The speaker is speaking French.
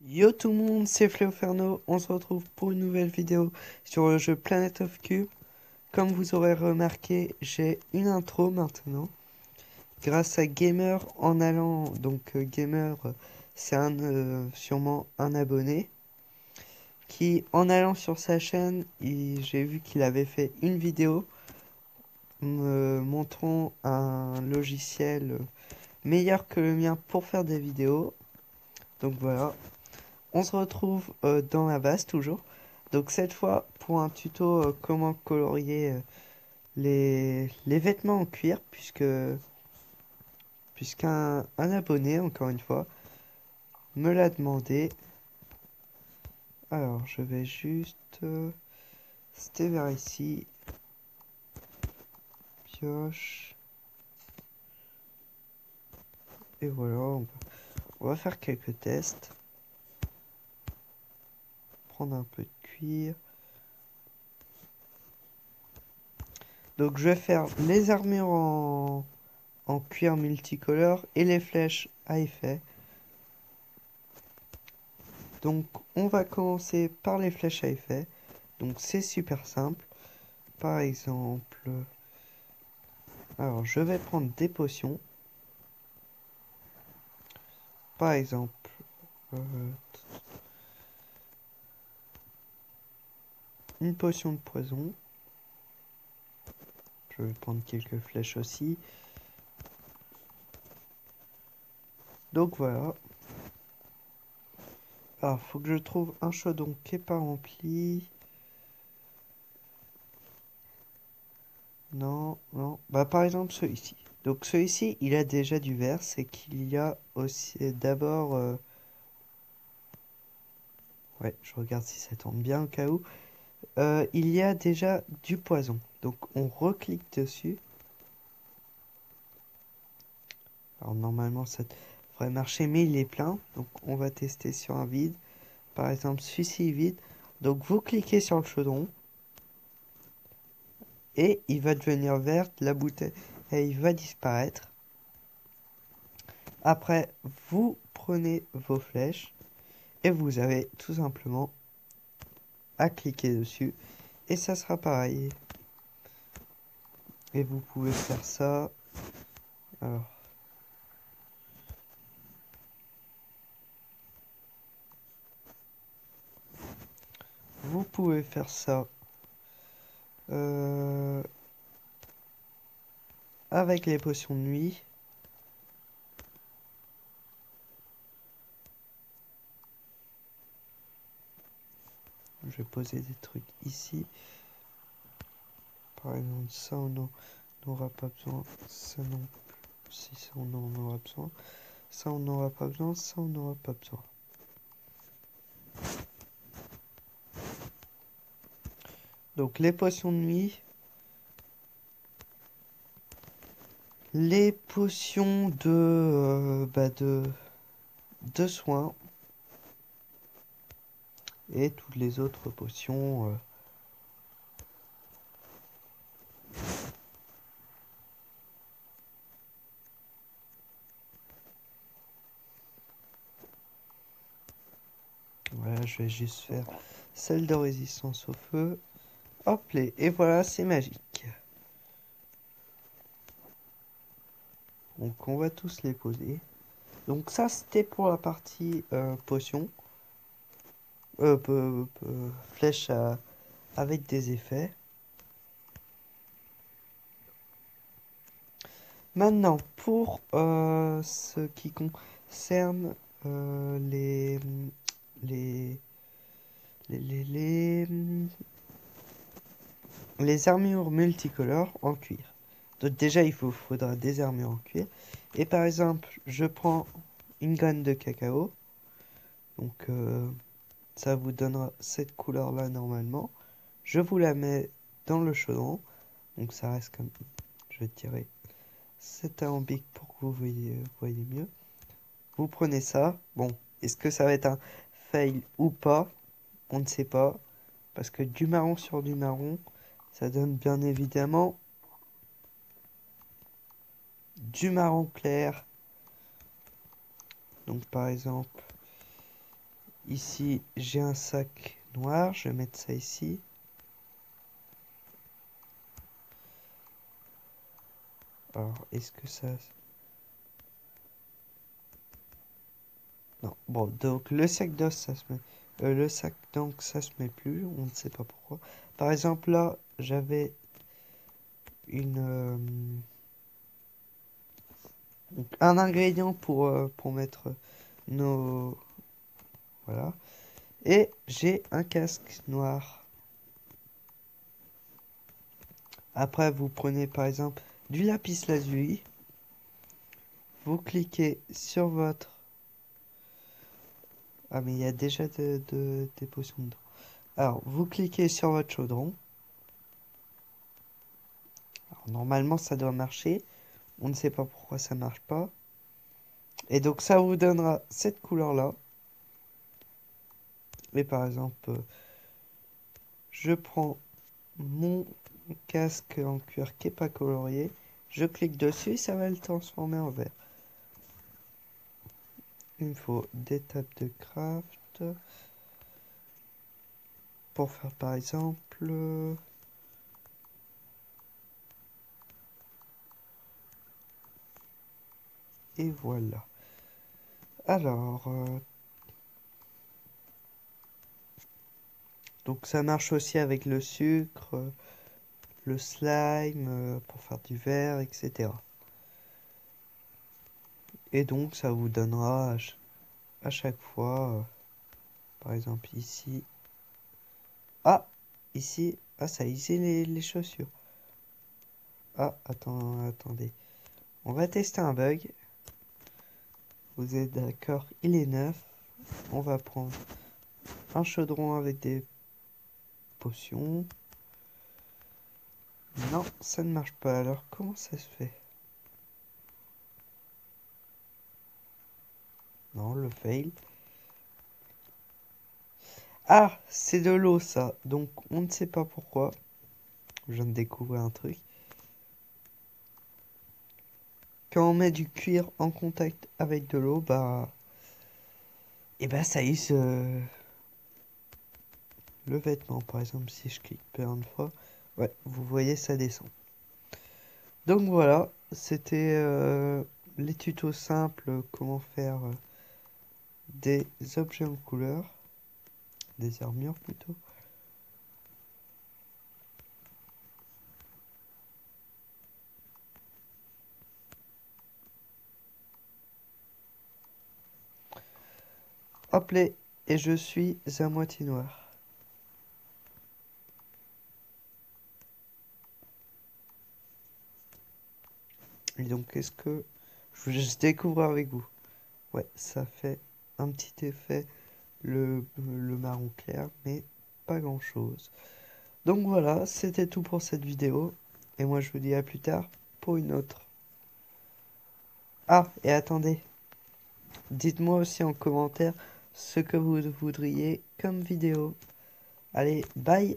Yo tout le monde, c'est Fléoferno, on se retrouve pour une nouvelle vidéo sur le jeu Planet of Cube. Comme vous aurez remarqué, j'ai une intro maintenant. Grâce à Gamer en allant, Gamer, c'est sûrement un abonné, qui en allant sur sa chaîne, j'ai vu qu'il avait fait une vidéo me montrant un logiciel meilleur que le mien pour faire des vidéos. Donc voilà. On se retrouve dans la base toujours. Donc cette fois pour un tuto comment colorier les vêtements en cuir puisqu'un abonné encore une fois me l'a demandé. Alors je vais juste c'était vers ici, pioche, et voilà, on va faire quelques tests, prendre un peu de cuir. Donc je vais faire les armures en cuir multicolore et les flèches à effet. Donc on va commencer par les flèches à effet. Donc c'est super simple. Par exemple, alors je vais prendre des potions. Par exemple, euh, une potion de poison. Je vais prendre quelques flèches aussi. Donc voilà. Alors faut que je trouve un chaudron qui n'est pas rempli. Non, non. Bah par exemple celui-ci. Donc celui-ci, il a déjà du vert, c'est qu'il y a aussi d'abord ouais, je regarde si ça tombe bien au cas où. Il y a déjà du poison. Donc on reclique dessus. Alors normalement ça devrait marcher, mais il est plein. Donc on va tester sur un vide. Par exemple celui-ci est vide. Donc vous cliquez sur le chaudron. Et il va devenir vert, la bouteille, et il va disparaître. Après, vous prenez vos flèches. Et vous avez tout simplement à cliquer dessus. Et ça sera pareil. Et vous pouvez faire ça. Alors, vous pouvez faire ça euh, avec les potions de nuit. Je vais poser des trucs ici. Par exemple, ça on n'en aura pas besoin. Ça non plus. Si ça on en aura besoin. Ça on n'aura pas besoin. Ça on n'aura pas besoin. Donc les potions de nuit. Les potions de soins. Et toutes les autres potions. Voilà, je vais juste faire celle de résistance au feu. Hop, et voilà, c'est magique. Donc on va tous les poser. Donc ça, c'était pour la partie potion. Flèche avec des effets. Maintenant, pour ce qui concerne les, les, les, les, les armures multicolores en cuir. Donc déjà, il faudra des armures en cuir. Et par exemple, je prends une graine de cacao. Donc ça vous donnera cette couleur-là normalement. Je vous la mets dans le chaudron. Donc ça reste comme... Je vais tirer cet alambic pour que vous voyez mieux. Vous prenez ça. Bon, est-ce que ça va être un fail ou pas? On ne sait pas. Parce que du marron sur du marron, ça donne bien évidemment du marron clair. Donc par exemple, Ici, j'ai un sac noir. Je vais mettre ça ici. Alors, est-ce que ça... Non. Bon, donc le sac d'os, ça se met... le sac d'encre, ça se met plus. On ne sait pas pourquoi. Par exemple, là, j'avais une... un ingrédient pour mettre nos... Voilà. Et j'ai un casque noir. Après, vous prenez par exemple du lapis lazuli. Vous cliquez sur votre... Ah, mais il y a déjà des potions dedans. Alors, vous cliquez sur votre chaudron. Alors, normalement, ça doit marcher. On ne sait pas pourquoi ça marche pas. Et donc, ça vous donnera cette couleur-là. Et par exemple, je prends mon casque en cuir qui n'est pas colorié. Je clique dessus et ça va le transformer en vert. Il me faut des tables de craft pour faire par exemple et voilà. Alors donc ça marche aussi avec le sucre, le slime pour faire du verre, etc. Et donc ça vous donnera à chaque fois par exemple ici. Ah, ici, ah, ça ici les chaussures. Ah, attendez. On va tester un bug. Vous êtes d'accord, il est neuf. On va prendre un chaudron avec des potions. Non, ça ne marche pas. Alors, comment ça se fait? Non, le fail. Ah, c'est de l'eau, ça. Donc, on ne sait pas pourquoi. Je viens de découvrir un truc. Quand on met du cuir en contact avec de l'eau, bah... Et bah, ça hisse le vêtement. Par exemple, si je clique plein de fois, ouais, vous voyez, ça descend. Donc voilà, c'était les tutos simples, comment faire des objets en couleur, des armures plutôt. Hop les, et je suis à moitié noir. Et donc qu'est-ce que je veux juste découvrir avec vous? Ouais, ça fait un petit effet le marron clair, mais pas grand chose. Donc voilà, c'était tout pour cette vidéo. Et moi je vous dis à plus tard pour une autre. Ah, et attendez, dites-moi aussi en commentaire ce que vous voudriez comme vidéo. Allez, bye!